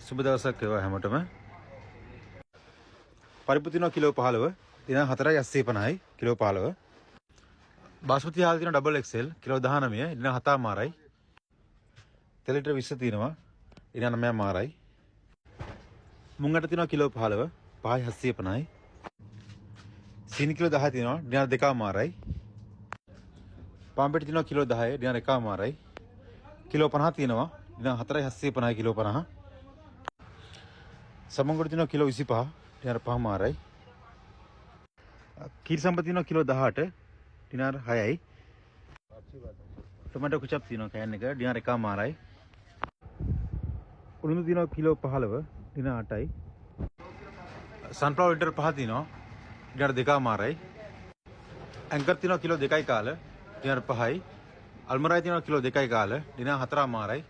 සුබ දවසක් වේවා හැමෝටම. පරිප්පු තියෙනවා කිලෝ 15, දින 4.850යි කිලෝ 15. බාස්මති හාල් තියෙනවා ඩබල් XL කිලෝ 19, දින 7 මාරයි. තෙල ලිටර 20 තියෙනවා, දින 9 මාරයි. මුංගට තියෙනවා කිලෝ 15, 5.750යි. සීනි කිලෝ 10 තියෙනවා, දින 2 මාරයි. පාම්පෙට තියෙනවා කිලෝ 10, දින 1 මාරයි. කිලෝ 50 තියෙනවා, දින 4.750යි කිලෝ 50. සමංගුරු තියෙනවා කිලෝ 25, දින 5 මාරයි. කීරි සම්පත තියෙනවා කිලෝ 18, දින 6යි. टोमेटो कुचप තියෙනවා කෑන් එක, දින 1 මාරයි. උළුණු තියෙනවා කිලෝ 15, දින 8යි. සන්ෆ්ලවර් ලිටර් 5 තියෙනවා, දින 2 මාරයි. ඇංකර් තියෙනවා කිලෝ 2යි කාල, දින 5යි. අල්මරායි තියෙනවා කිලෝ 2යි කාල, දින 4 මාරයි.